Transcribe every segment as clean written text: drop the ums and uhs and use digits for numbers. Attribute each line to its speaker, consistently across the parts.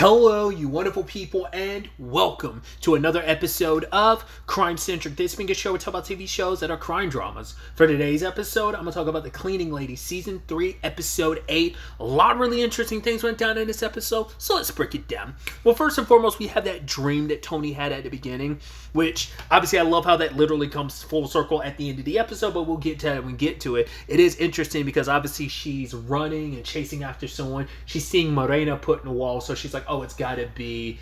Speaker 1: Hello, you wonderful people, and welcome to another episode of Crime Centric. This being a show we talk about TV shows that are crime dramas. For today's episode, I'm going to talk about The Cleaning Lady, Season 3, Episode 8. A lot of really interesting things went down in this episode, so let's break it down. Well, first and foremost, we have that dream that Tony had at the beginning, which, obviously, I love how that literally comes full circle at the end of the episode, but we'll get to that when we get to it. It is interesting because, obviously, she's running and chasing after someone. She's seeing Morena put in a wall, so she's like, oh, it's got to be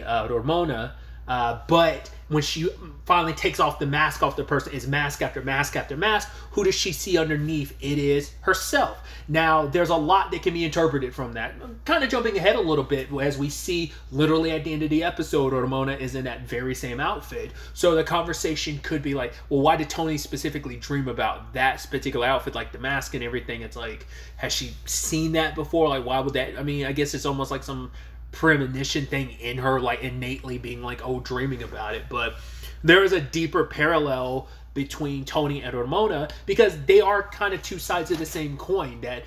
Speaker 1: Ramona. But when she finally takes off the mask off the person, it's mask after mask after mask. Who does she see underneath? It is herself. Now, there's a lot that can be interpreted from that. Kind of jumping ahead a little bit, as we see literally at the end of the episode, Ramona is in that very same outfit. So the conversation could be like, well, why did Tony specifically dream about that particular outfit, like the mask and everything? It's like, has she seen that before? Like, why would that? I mean, I guess it's almost like some premonition thing in her, like innately being like, oh, dreaming about it. But there is a deeper parallel between Tony and Ramona because they are kind of two sides of the same coin. That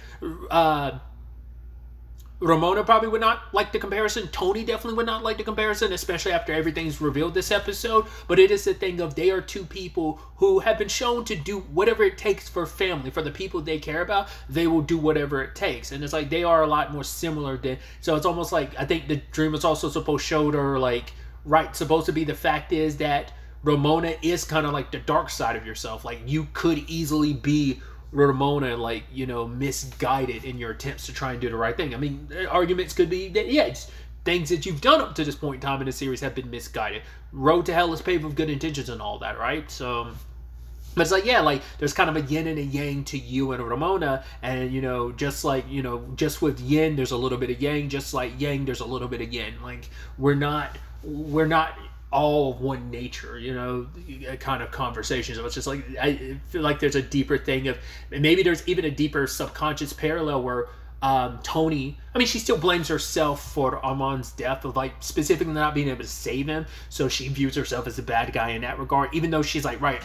Speaker 1: Ramona probably would not like the comparison. Tony definitely would not like the comparison, especially after everything's revealed this episode. But it is the thing of they are two people who have been shown to do whatever it takes for family, for the people they care about. They will do whatever it takes. And it's like they are a lot more similar than. So it's almost like I think the dream was also supposed to show her like, right, supposed to be the fact is that Ramona is kind of like the dark side of yourself. Like you could easily be Ramona, like, you know, misguided in your attempts to try and do the right thing. I mean, arguments could be that, yeah, it's things that you've done up to this point in time in the series have been misguided. Road to hell is paved with good intentions and all that, right? So, but it's like, yeah, like, there's kind of a yin and a yang to you and Ramona, and, you know, just like, you know, just with yin, there's a little bit of yang, just like yang, there's a little bit of yin. Like, we're not all of one nature, you know, kind of conversations. So it's just like, I feel like there's a deeper thing of, maybe there's even a deeper subconscious parallel where Tony, I mean, she still blames herself for Armand's death, of like specifically not being able to save him. So she views herself as a bad guy in that regard, even though she's like, right,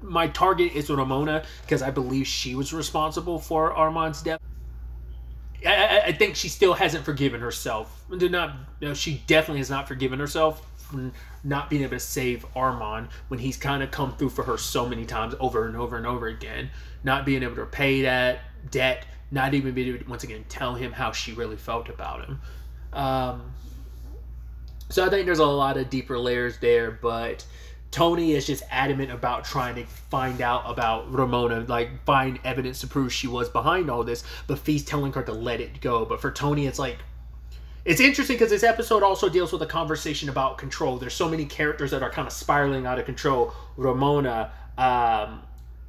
Speaker 1: my target is Ramona because I believe she was responsible for Armand's death. I think she still hasn't forgiven herself. She definitely has not forgiven herself for not being able to save Armand when he's kind of come through for her so many times over and over and over again. Not being able to pay that debt, not even being able to, once again, tell him how she really felt about him. So I think there's a lot of deeper layers there, but Tony is just adamant about trying to find out about Ramona, like find evidence to prove she was behind all this, but Fee's telling her to let it go. But for Tony, it's like, it's interesting because this episode also deals with a conversation about control. There's so many characters that are kind of spiraling out of control. Ramona,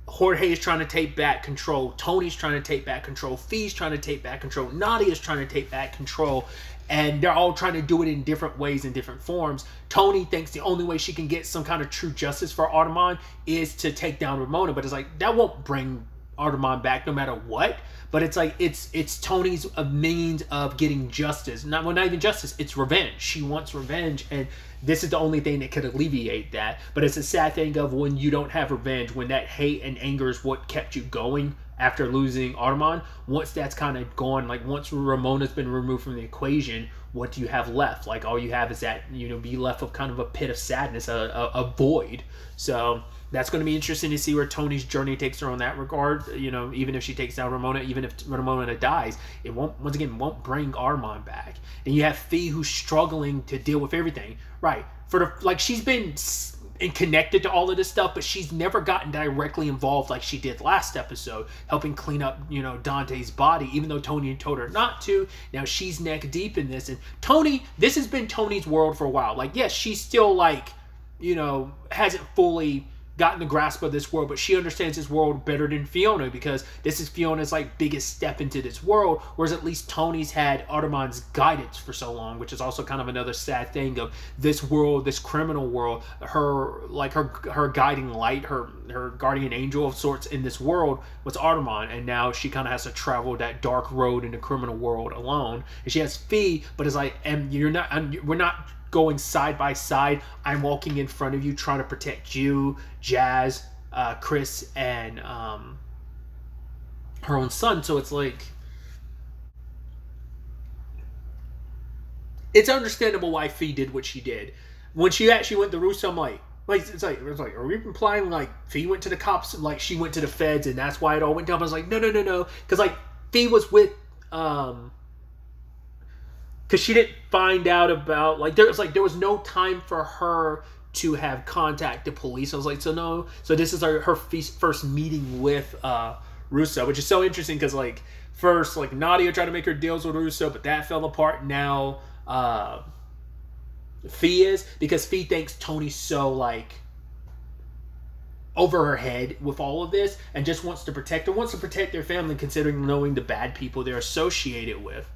Speaker 1: Jorge is trying to take back control. Tony's trying to take back control. Fee's trying to take back control. Nadia's trying to take back control. And they're all trying to do it in different ways, in different forms. Tony thinks the only way she can get some kind of true justice for Armand is to take down Ramona. But it's like, that won't bring Armand back no matter what. But it's like, it's Tony's means of getting justice. Not even justice, it's revenge. She wants revenge, and this is the only thing that could alleviate that. But it's a sad thing of when you don't have revenge, when that hate and anger is what kept you going after losing Armand. Once that's kind of gone, like once Ramona's been removed from the equation, what do you have left? Like all you have is that, you know, be left with kind of a pit of sadness, a void. So that's going to be interesting to see where Tony's journey takes her on that regard. You know, even if she takes down Ramona, even if Ramona dies, it won't, once again, won't bring Armand back. And you have Fee who's struggling to deal with everything. Right. Like she's been connected to all of this stuff, but she's never gotten directly involved like she did last episode, helping clean up, you know, Dante's body, even though Tony told her not to. Now she's neck deep in this. And Tony, this has been Tony's world for a while. Like, yes, she's still like, you know, hasn't fully gotten the grasp of this world, but she understands this world better than Fiona because this is Fiona's like biggest step into this world, whereas at least Tony's had Armand's guidance for so long, which is also kind of another sad thing of this world, this criminal world. Her guiding light, her guardian angel of sorts in this world was Armand, and now she kind of has to travel that dark road in the criminal world alone. And she has Fee, but it's like, and we're not going side by side. I'm walking in front of you trying to protect you, Jazz, Chris, and her own son. So it's like, it's understandable why Fee did what she did. When she actually went to Russo, I'm like it's like are we implying like Fee went to the cops, like she went to the feds, and that's why it all went down? I was like, no, because like Fee was with because she didn't find out about there was no time for her to have contacted police. I was like, so no, so this is her first meeting with Russo, which is so interesting because like first like Nadia tried to make her deals with Russo, but that fell apart. Now Fee is, because Fee thinks Tony's so like over her head with all of this and just wants to protect their family, considering knowing the bad people they're associated with.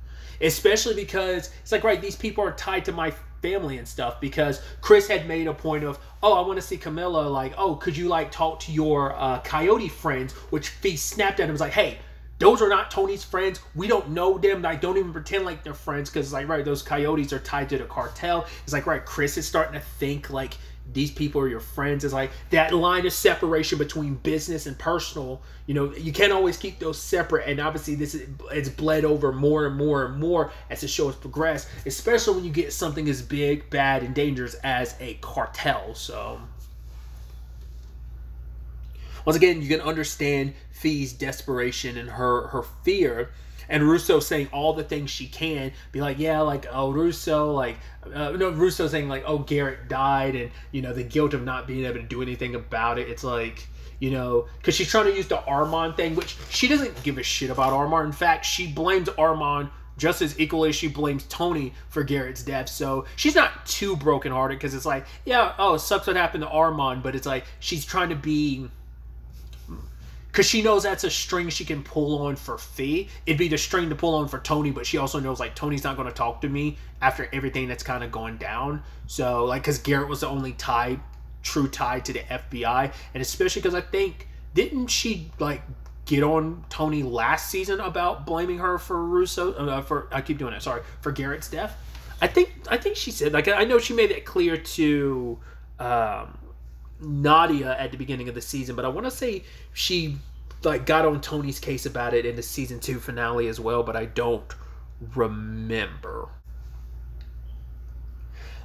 Speaker 1: Especially because it's like, right, these people are tied to my family and stuff, because Chris had made a point of, oh, I want to see Camilla, like, oh, could you like talk to your Coyote friends, which Fee snapped at him, was like, hey, those are not Tony's friends. We don't know them. Like, don't even pretend like they're friends, because like, right, those Coyotes are tied to the cartel. It's like, right, Chris is starting to think like these people are your friends. It's like that line of separation between business and personal. You know, you can't always keep those separate. And obviously, it's bled over more and more and more as the show has progressed. Especially when you get something as big, bad, and dangerous as a cartel. So once again, you can understand Fee's desperation and her fear. And Russo saying all the things she can, be like, yeah, like, oh, Russo, like, Russo saying, like, oh, Garrett died, and, you know, the guilt of not being able to do anything about it. It's like, you know, because she's trying to use the Armand thing, which she doesn't give a shit about Armand. In fact, she blames Armand just as equally as she blames Tony for Garrett's death. So she's not too brokenhearted, because it's like, yeah, oh, it sucks what happened to Armand, but it's like she's trying to be... because she knows that's a string she can pull on for Fee. It'd be the string to pull on for Tony, but she also knows, like, Tony's not going to talk to me after everything that's kind of going down. So, like, because Garrett was the only true tie to the FBI. And especially because I think, didn't she, like, get on Tony last season about blaming her for Russo? For Garrett's death? I think she said, like, I know she made it clear to... Nadia at the beginning of the season, but I want to say she like got on Tony's case about it in the season 2 finale as well, but I don't remember.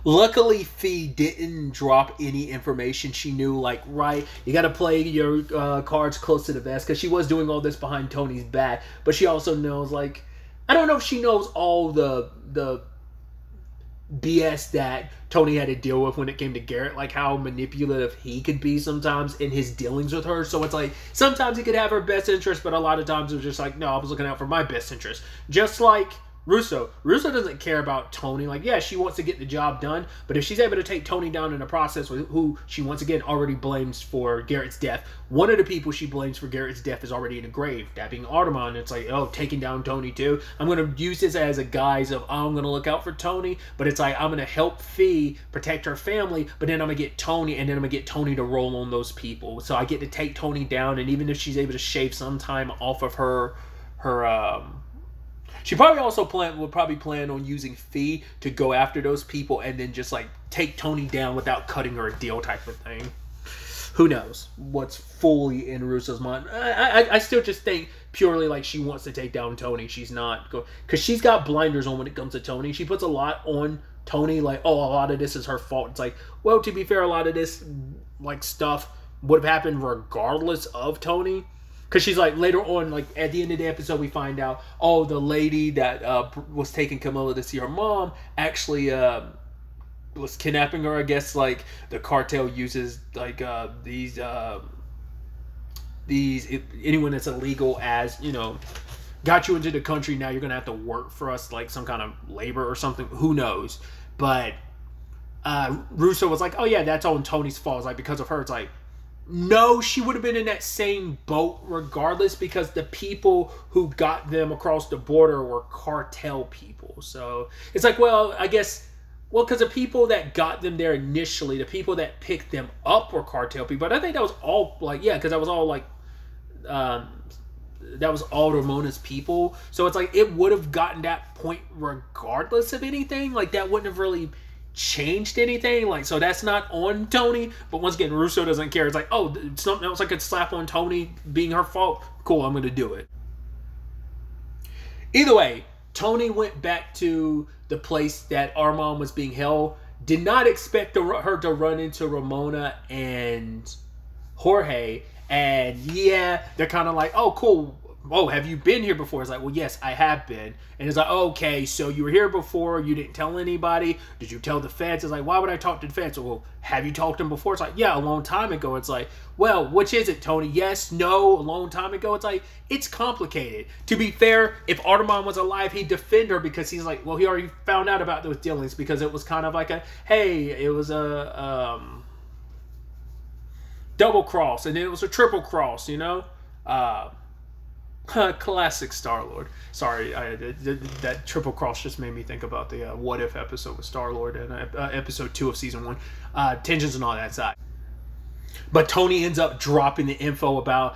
Speaker 1: Luckily, Fee didn't drop any information. She knew, like, right, you got to play your cards close to the vest, because she was doing all this behind Tony's back, but she also knows, like, I don't know if she knows all the BS that Tony had to deal with when it came to Garrett, like how manipulative he could be sometimes in his dealings with her. So it's like, sometimes he could have her best interest, but a lot of times it was just like, no, I was looking out for my best interest. Just like Russo doesn't care about Tony. Like, yeah, she wants to get the job done, but if she's able to take Tony down in the process, who she once again already blames for Garrett's death, one of the people she blames for Garrett's death is already in the grave, that being Armand. It's like, oh, taking down Tony too. I'm going to use this as a guise of, oh, I'm going to look out for Tony, but it's like, I'm going to help Fee protect her family, but then I'm going to get Tony, and then I'm going to get Tony to roll on those people. So I get to take Tony down, and even if she's able to shave some time off of her she probably also would plan on using Fee to go after those people and then just like take Tony down without cutting her a deal type of thing. Who knows what's fully in Russo's mind. I still just think purely like she wants to take down Tony. She's not because she's got blinders on when it comes to Tony. She puts a lot on Tony, like, oh, a lot of this is her fault. It's like, well, to be fair, a lot of this like stuff would have happened regardless of Tony. Because she's like, later on, like, at the end of the episode, we find out, oh, the lady that was taking Camilla to see her mom actually was kidnapping her. I guess, like, the cartel uses, like, anyone that's illegal as, you know, got you into the country, now you're going to have to work for us, like, some kind of labor or something. Who knows? But Russo was like, oh, yeah, that's all Tony's fault. It's like, because of her, it's like, no, she would have been in that same boat regardless, because the people who got them across the border were cartel people. So it's like, well, I guess, well, because the people that got them there initially, the people that picked them up were cartel people. But I think that was all, like, yeah, because that was all, like, that was all Ramona's people. So it's like, it would have gotten that point regardless of anything. Like, that wouldn't have really changed anything, like, so that's not on Tony. But once again, Russo doesn't care. It's like, oh, something else I could slap on Tony being her fault. Cool, I'm gonna do it. Either way, Tony went back to the place that Armand was being held, did not expect her to run into Ramona and Jorge. And yeah, they're kind of like, oh, cool. Oh, have you been here before? It's like, well, yes, I have been. And it's like, okay, so you were here before. You didn't tell anybody. Did you tell the feds? It's like, why would I talk to the feds? Well, have you talked to them before? It's like, yeah, a long time ago. It's like, well, which is it, Tony? Yes, no, a long time ago. It's like, it's complicated. To be fair, if Armand was alive, he'd defend her because he's like, well, he already found out about those dealings because it was kind of like a, hey, it was a double cross and then it was a triple cross, you know? Classic Star-Lord. Sorry, that triple cross just made me think about the What If episode with Star-Lord and episode 2 of season 1. Tensions and all that side. But Tony ends up dropping the info about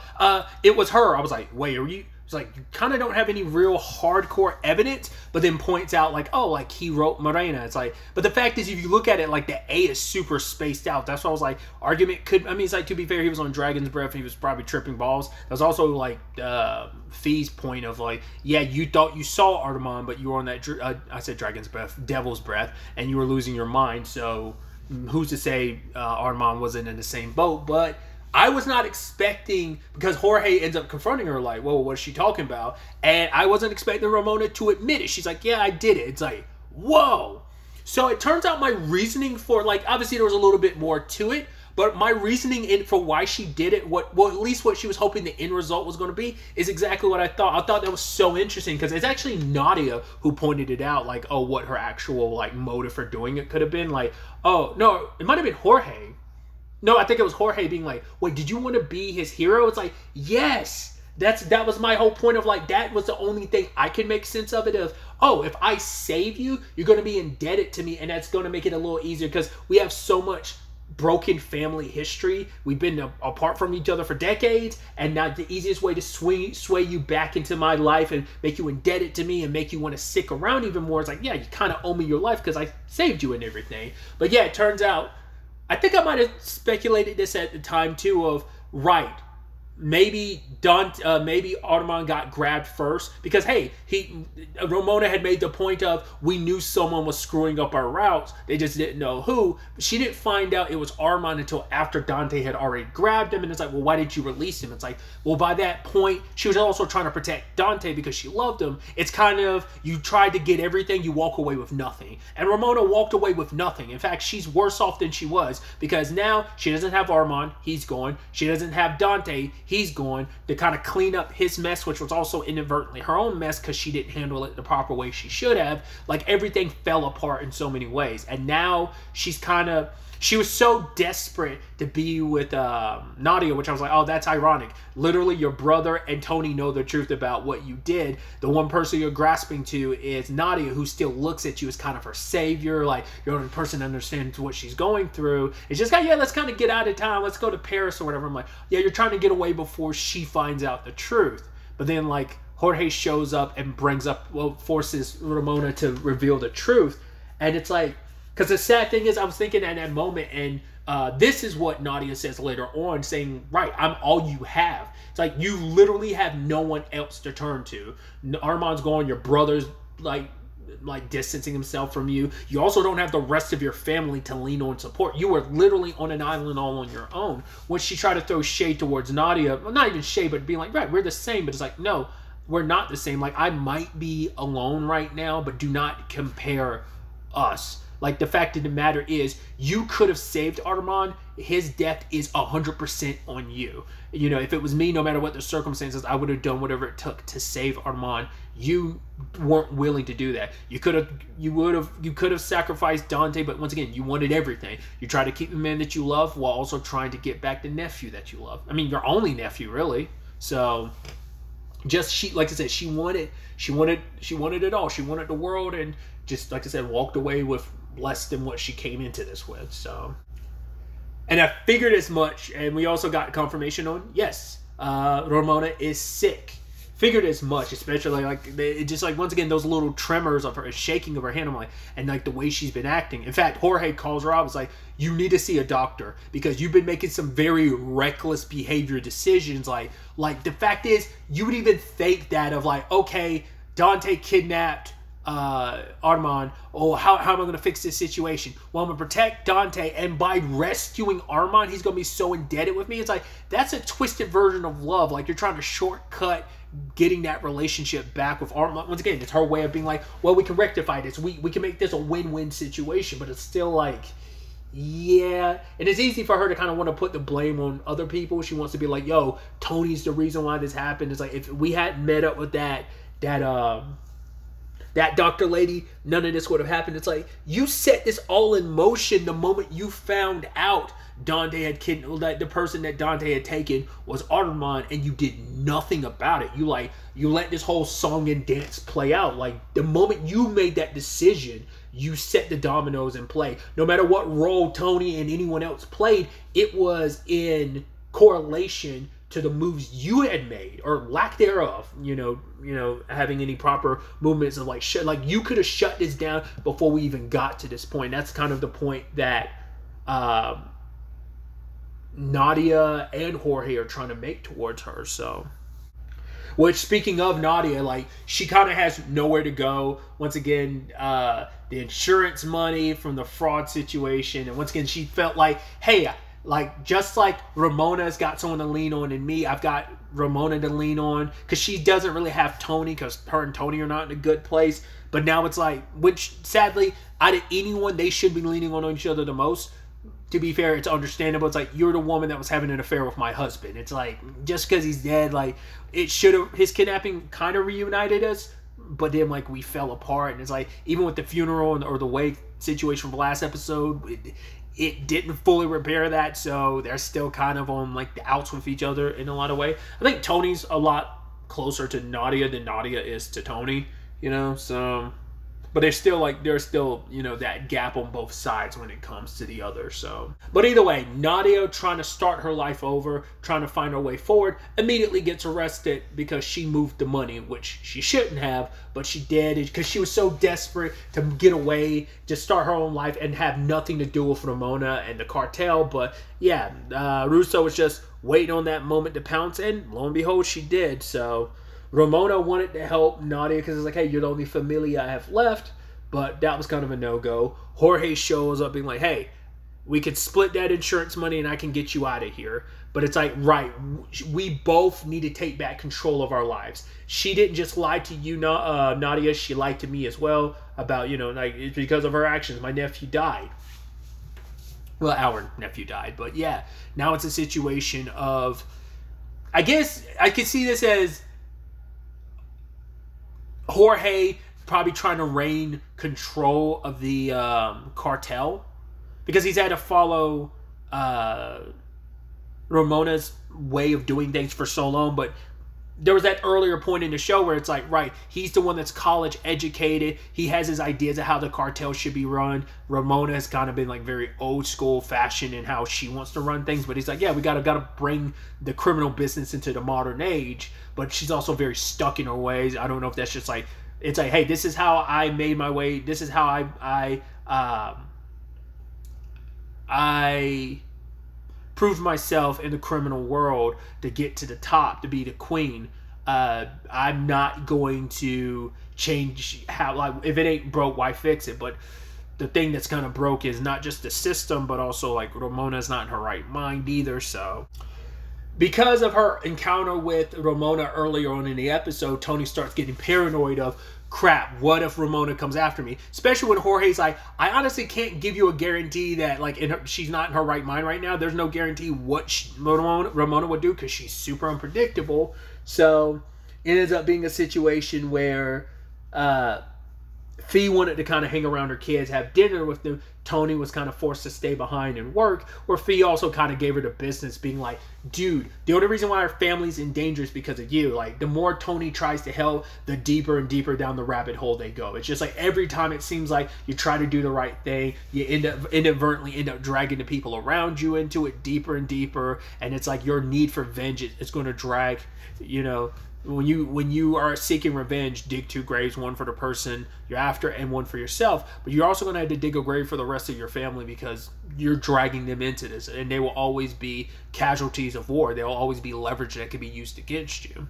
Speaker 1: it was her. I was like, wait, are you? It's like, you kind of don't have any real hardcore evidence, but then points out like, oh, like he wrote Morena. It's like, but the fact is, if you look at it, like the A is super spaced out. That's why I was like, argument could, I mean, it's like, to be fair, he was on Dragon's Breath. He was probably tripping balls. That was also like Fee's point of like, yeah, you thought you saw Armand, but you were on that, I said Dragon's Breath, Devil's Breath, and you were losing your mind. So who's to say Armand wasn't in the same boat? But I was not expecting, because Jorge ends up confronting her like, whoa, what is she talking about? And I wasn't expecting Ramona to admit it. She's like, yeah, I did it. It's like, whoa. So it turns out my reasoning for, like, obviously there was a little bit more to it, but my reasoning for why she did it, well, at least what she was hoping the end result was going to be, is exactly what I thought. I thought that was so interesting, because it's actually Nadia who pointed it out, like, oh, what her actual, like, motive for doing it could have been. Like, oh, no, it might have been Jorge. No, I think it was Jorge being like, wait, did you want to be his hero? It's like, yes. That was my whole point of like, that was the only thing I can make sense of it of, oh, if I save you, you're going to be indebted to me, and that's going to make it a little easier because we have so much broken family history. We've been apart from each other for decades, and now the easiest way to sway you back into my life and make you indebted to me and make you want to stick around even more is like, yeah, you kind of owe me your life because I saved you and everything. But yeah, it turns out, I think I might have speculated this at the time too of, right, maybe maybe Armand got grabbed first because, hey, Ramona had made the point of, we knew someone was screwing up our routes, they just didn't know who. She didn't find out it was Armand until after Dante had already grabbed him, and it's like, well, why did you release him? It's like, well, by that point she was also trying to protect Dante because she loved him. It's kind of, you tried to get everything, you walk away with nothing, and Ramona walked away with nothing. In fact, she's worse off than she was because now she doesn't have Armand, he's gone. She doesn't have Dante, he's gone, to kind of clean up his mess, which was also inadvertently her own mess because she didn't handle it the proper way she should have. Like, everything fell apart in so many ways, and now she's kind of, she was so desperate to be with Nadia, which I was like, oh, that's ironic. Literally, your brother and Tony know the truth about what you did. The one person you're grasping to is Nadia, who still looks at you as kind of her savior. Like, you're the only person that understands what she's going through. It's just like, yeah, let's kind of get out of town. Let's go to Paris or whatever. I'm like, yeah, you're trying to get away before she finds out the truth. But then, like, Jorge shows up and brings up, well, forces Ramona to reveal the truth. And it's like, because the sad thing is, I was thinking at that moment, and this is what Nadia says later on, saying, right, I'm all you have. It's like, you literally have no one else to turn to. Armand's gone, your brother's like distancing himself from you. You also don't have the rest of your family to lean on support. You were literally on an island all on your own. When she tried to throw shade towards Nadia, well, not even shade, but being like, right, we're the same, but it's like, no, we're not the same. Like, I might be alone right now, but do not compare us. Like, the fact of the matter is, you could have saved Armand. His death is 100% on you. You know, if it was me, no matter what the circumstances, I would have done whatever it took to save Armand. You weren't willing to do that. You could have sacrificed Dante, but once again, you wanted everything. You tried to keep the man that you love while also trying to get back the nephew that you love. I mean, your only nephew, really. So, just like I said, she wanted it all. She wanted the world, and just like I said, walked away with less than what she came into this with. So, and I figured as much, and we also got confirmation on, yes, Ramona is sick. Figured as much, especially like it just, like, once again, those little tremors of her, shaking of her hand. I'm like, and like the way she's been acting. In fact, Jorge calls her out. Was like, you need to see a doctor because you've been making some very reckless behavior decisions. Like the fact is, you would even think that of like, okay, Dante kidnapped Armand, oh, how am I going to fix this situation? Well, I'm going to protect Dante, and by rescuing Armand, he's going to be so indebted with me. It's like, that's a twisted version of love. Like, you're trying to shortcut getting that relationship back with Armand. Once again, it's her way of being like, well, we can rectify this. We can make this a win-win situation, but it's still like, yeah. And it's easy for her to kind of want to put the blame on other people. She wants to be like, yo, Tony's the reason why this happened. It's like, if we hadn't met up with that doctor lady, none of this would have happened. It's like, you set this all in motion the moment you found out Dante had that the person that Dante had taken was Armand, and you did nothing about it. You let this whole song and dance play out. Like, the moment you made that decision, you set the dominoes in play. No matter what role Tony and anyone else played, it was in correlation to the moves you had made, or lack thereof, having any proper movements of like you could have shut this down before we even got to this point. That's kind of the point that Nadia and Jorge are trying to make towards her. So, which, speaking of Nadia, like, she kind of has nowhere to go. Once again, the insurance money from the fraud situation, and once again, she felt like, hey, like, just like Ramona's got someone to lean on in me, I've got Ramona to lean on, because she doesn't really have Tony, because her and Tony are not in a good place. But now it's like, which sadly, out of anyone, they should be leaning on each other the most. To be fair, it's understandable. It's like, you're the woman that was having an affair with my husband. It's like, just because he's dead, like, it should have, his kidnapping kind of reunited us, but then, like, we fell apart. And it's like, even with the funeral or the wake situation from the last episode, it didn't fully repair that, so they're still kind of on, like, the outs with each other in a lot of ways. I think Tony's a lot closer to Nadia than Nadia is to Tony, so... But there's still, that gap on both sides when it comes to the other, so... But either way, Nadia, trying to start her life over, trying to find her way forward, immediately gets arrested because she moved the money, which she shouldn't have, but she did, because she was so desperate to get away, to start her own life, and have nothing to do with Ramona and the cartel. But, yeah, Russo was just waiting on that moment to pounce, and lo and behold, she did, so... Ramona wanted to help Nadia because it's like, hey, you're the only familia I have left, but that was kind of a no-go. Jorge shows up being like, hey, we could split that insurance money and I can get you out of here. But it's like, right, we both need to take back control of our lives. She didn't just lie to you, Nadia, she lied to me as well about, it's because of her actions. My nephew died. Well, our nephew died, but yeah, now it's a situation of, I guess I could see this as Jorge probably trying to reign control of the cartel, because he's had to follow Ramona's way of doing things for so long. But there was that earlier point in the show where it's like, right, he's the one that's college educated. He has his ideas of how the cartel should be run. Ramona has kind of been like very old school fashion in how she wants to run things. But he's like, yeah, we gotta bring the criminal business into the modern age. But she's also very stuck in her ways. I don't know if that's just like, it's like, hey, this is how I made my way. This is how I proved myself in the criminal world to get to the top, to be the queen. I'm not going to change how, like, if it ain't broke, why fix it? But the thing that's kind of broke is not just the system, but also, like, Ramona's not in her right mind either, so... Because of her encounter with Ramona earlier on in the episode, Tony starts getting paranoid of, crap, what if Ramona comes after me? Especially when Jorge's like, I honestly can't give you a guarantee that, like, she's not in her right mind right now. There's no guarantee what Ramona would do because she's super unpredictable. So it ends up being a situation where Fee wanted to kind of hang around her kids, have dinner with them. Tony was kind of forced to stay behind and work, where Fee also kind of gave her the business, being like, dude, the only reason why our family's in danger is because of you. Like, the more Tony tries to help, the deeper and deeper down the rabbit hole they go. It's just like every time it seems like you try to do the right thing, you inadvertently end up dragging the people around you into it deeper and deeper, and it's like your need for vengeance is going to drag, when you are seeking revenge, dig two graves, one for the person you're after and one for yourself. But you're also going to have to dig a grave for the rest of your family because you're dragging them into this. And they will always be casualties of war. They will always be leverage that can be used against you.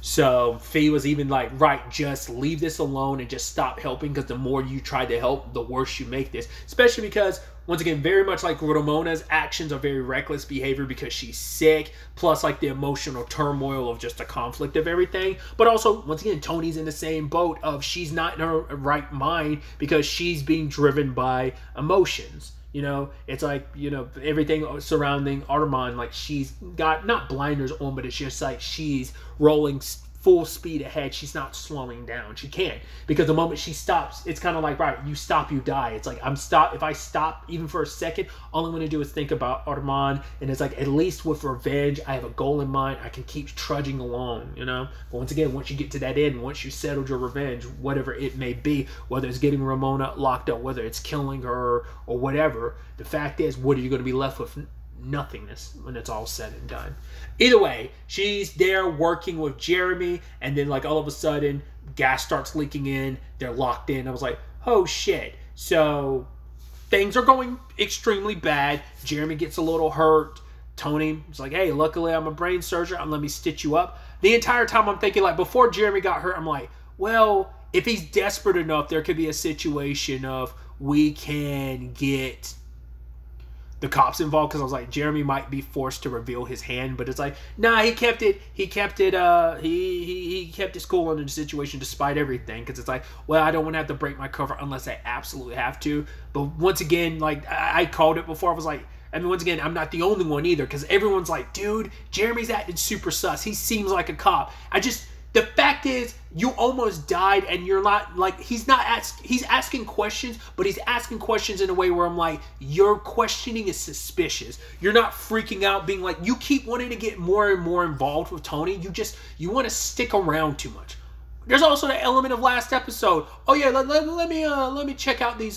Speaker 1: So Fee was even like, right, just leave this alone and just stop helping, because the more you try to help, the worse you make this. Especially because, once again, very much like Ramona's actions are very reckless behavior because she's sick, plus like the emotional turmoil of just the conflict of everything. But also, once again, Tony's in the same boat of she's not in her right mind because she's being driven by emotions. You know, it's like, you know, everything surrounding Armand, like she's got not blinders on, but it's just like she's rolling full speed ahead. She's not slowing down. She can't, because the moment she stops, it's kind of like, right, you stop, you die. It's like, if I stop even for a second, all I'm going to do is think about Armand. And it's like, at least with revenge, I have a goal in mind. I can keep trudging along, you know. But once again, once you get to that end, once you settled your revenge, whatever it may be, whether it's getting Ramona locked up, whether it's killing her or whatever, the fact is, what are you going to be left with? Nothingness when it's all said and done. Either way, she's there working with Jeremy, and then like all of a sudden gas starts leaking in. They're locked in. I was like, oh shit. So things are going extremely bad. Jeremy gets a little hurt. Tony is like, hey, luckily I'm a brain surgeon, let me stitch you up. The entire time I'm thinking, like, before Jeremy got hurt, I'm like, well, if he's desperate enough, there could be a situation of we can get the cops involved, because I was like, Jeremy might be forced to reveal his hand, but it's like, nah, he kept his cool under the situation despite everything, because it's like, well, I don't want to have to break my cover unless I absolutely have to. But once again, like, I called it before. I was like, I mean, once again, I'm not the only one either, because everyone's like, dude, Jeremy's acting super sus. He seems like a cop. The fact is, you almost died, and you're not, like, he's asking questions, but he's asking questions in a way where I'm like, your questioning is suspicious. You're not freaking out, being like, you keep wanting to get more and more involved with Tony. You want to stick around too much. There's also the element of last episode. Oh yeah, let me check out these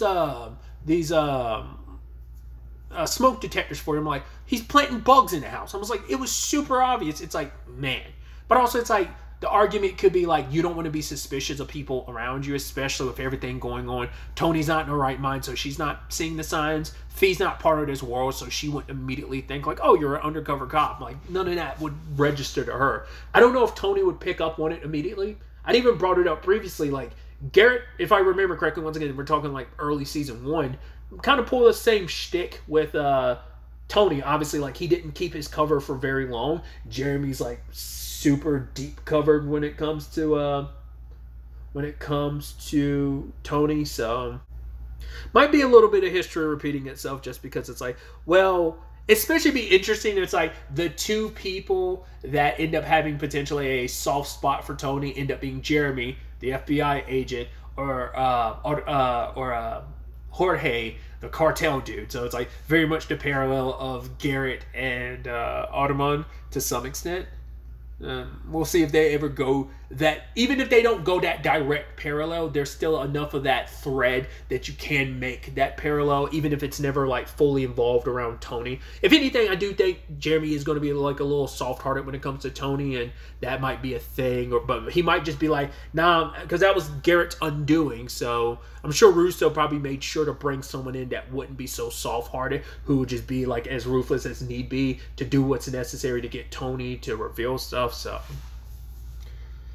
Speaker 1: smoke detectors for him. Like, he's planting bugs in the house. I was like, it was super obvious. It's like, man. But also, it's like, the argument could be like, you don't want to be suspicious of people around you, especially with everything going on. Tony's not in her right mind, so she's not seeing the signs. Fee's not part of this world, so she wouldn't immediately think like, oh, you're an undercover cop. Like, none of that would register to her. I don't know if Tony would pick up on it immediately. I'd even brought it up previously. Like, Garrett, if I remember correctly, once again, we're talking like early season 1, kind of pull the same shtick with Tony. Obviously, like, he didn't keep his cover for very long. Jeremy's like super deep covered when it comes to Tony, so might be a little bit of history repeating itself, just because it's like, well, especially be interesting. It's like the two people that end up having potentially a soft spot for Tony end up being Jeremy, the FBI agent, or Jorge, the cartel dude. So it's like very much the parallel of Garrett and Armand to some extent. We'll see if they ever go that. Even if they don't go that direct parallel, there's still enough of that thread that you can make that parallel, even if it's never like fully involved around Tony. If anything, I do think Jeremy is going to be like a little soft-hearted when it comes to Tony, and that might be a thing. But he might just be like, nah, because that was Garrett's undoing. So I'm sure Russo probably made sure to bring someone in that wouldn't be so soft-hearted, who would just be like as ruthless as need be to do what's necessary to get Tony to reveal stuff. So,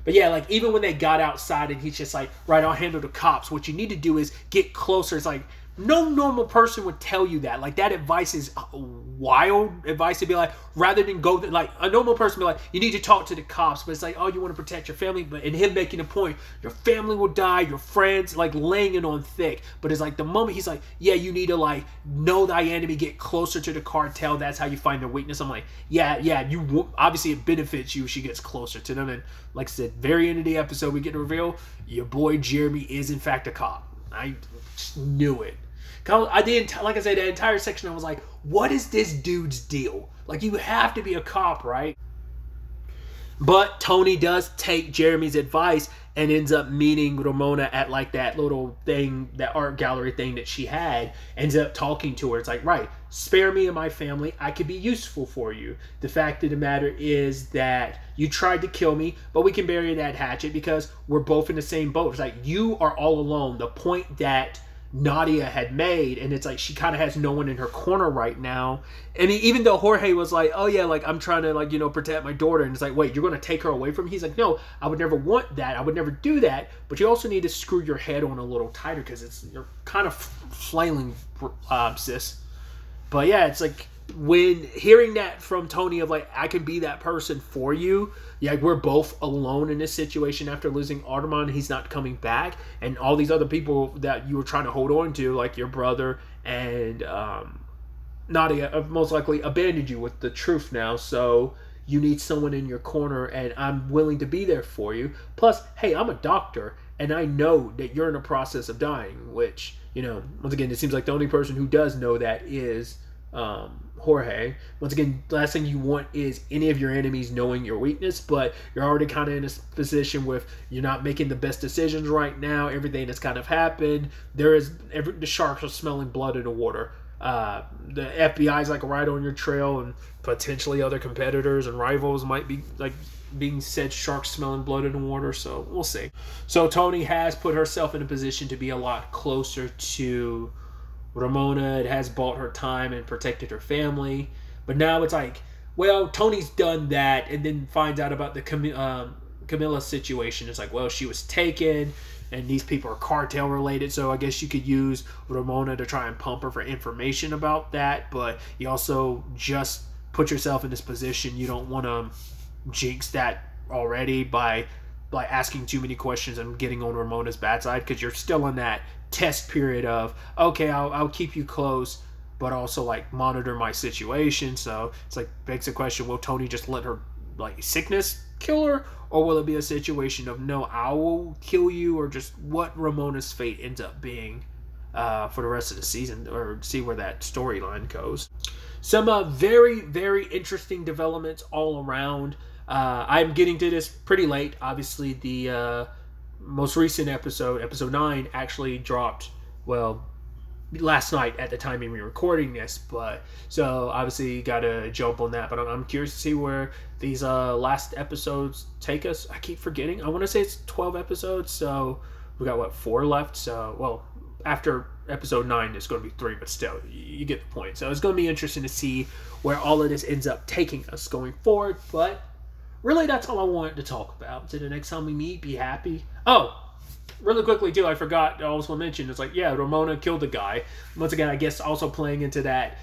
Speaker 1: but yeah, like, even when they got outside and he's just like, right, I'll handle the cops. What you need to do is get closer. It's like, no normal person would tell you that. Like, that advice is wild advice to be like, rather than go, like, a normal person would be like, you need to talk to the cops. But it's like, oh, you want to protect your family. But in him making a point, your family will die, your friends, like, laying it on thick. But it's like, the moment he's like, yeah, you need to, like, know thy enemy, get closer to the cartel. That's how you find their weakness. I'm like, yeah, you obviously it benefits you if she gets closer to them. And like I said, very end of the episode, we get to reveal your boy Jeremy is in fact a cop. I just knew it. I did, like I said, that entire section, I was like, what is this dude's deal? Like, you have to be a cop, right? But Tony does take Jeremy's advice and ends up meeting Ramona at like that little thing, that art gallery thing that she had, ends up talking to her. It's like, right, spare me and my family. I could be useful for you. The fact of the matter is that you tried to kill me, but we can bury that hatchet because we're both in the same boat. It's like, you are all alone. The point that Nadia had made, and it's like she kind of has no one in her corner right now. And even though Jorge was like, oh yeah, like I'm trying to like, you know, protect my daughter, and it's like, wait, you're going to take her away from me? He's like, no, I would never want that. I would never do that. But you also need to screw your head on a little tighter, because you're kind of flailing, sis. But yeah, it's like, when hearing that from Tony of like, I can be that person for you. Yeah, we're both alone in this situation after losing Artemon. He's not coming back, and all these other people that you were trying to hold on to, like your brother and Nadia, have most likely abandoned you with the truth now. So you need someone in your corner, and I'm willing to be there for you. Plus, hey, I'm a doctor, and I know that you're in the process of dying. Which, you know, once again, it seems like the only person who does know that is Jorge. Once again, the last thing you want is any of your enemies knowing your weakness, but you're already kind of in a position with you're not making the best decisions right now. Everything that's kind of happened, the sharks are smelling blood in the water. The FBI is like right on your trail, and potentially other competitors and rivals might be like being said sharks smelling blood in the water. So we'll see. So Tony has put herself in a position to be a lot closer to Ramona. It has bought her time and protected her family. But now it's like, well, Tony's done that, and then finds out about the Camilla situation. It's like, well, she was taken, and these people are cartel related, so I guess you could use Ramona to try and pump her for information about that. But you also just put yourself in this position. You don't want to jinx that already by asking too many questions and getting on Ramona's bad side, because you're still in that test period of, okay, I'll keep you close, but also like monitor my situation. So it's like, begs the question, will Tony just let her like sickness kill her, or will it be a situation of, no, I will kill you, or just what Ramona's fate ends up being for the rest of the season, or see where that storyline goes. Some very, very interesting developments all around. I'm getting to this pretty late. Obviously, the most recent episode 9, actually dropped, well, last night at the time of me recording this. But so obviously got to jump on that. But I'm curious to see where these last episodes take us. I keep forgetting. I want to say it's 12 episodes. So we got, what, 4 left? So, well, after episode 9, it's going to be 3, but still, you get the point. So it's going to be interesting to see where all of this ends up taking us going forward. But really, that's all I wanted to talk about. Until the next time we meet, be happy. Oh, really quickly, too, I forgot to also mention, it's like, yeah, Ramona killed the guy. Once again, I guess also playing into that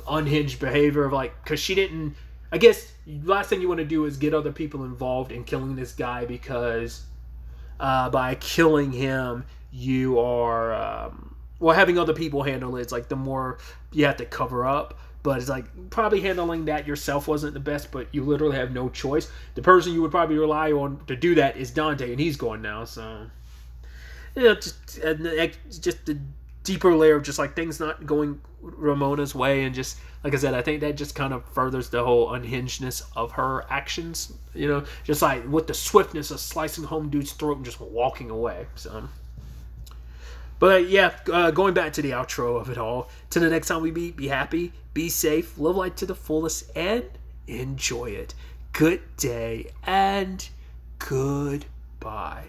Speaker 1: unhinged behavior of, like, because she didn't, I guess, last thing you want to do is get other people involved in killing this guy, because by killing him, you are, well, having other people handle it, it's like the more you have to cover up. But it's like, probably handling that yourself wasn't the best, but you literally have no choice. The person you would probably rely on to do that is Dante, and he's gone now. So, yeah, just the deeper layer of just like things not going Ramona's way. And just, like I said, I think that just kind of furthers the whole unhingedness of her actions. You know, just like with the swiftness of slicing home dude's throat and just walking away. So, but yeah, going back to the outro of it all. Till the next time we meet, be happy, be safe, live life to the fullest, and enjoy it. Good day and goodbye.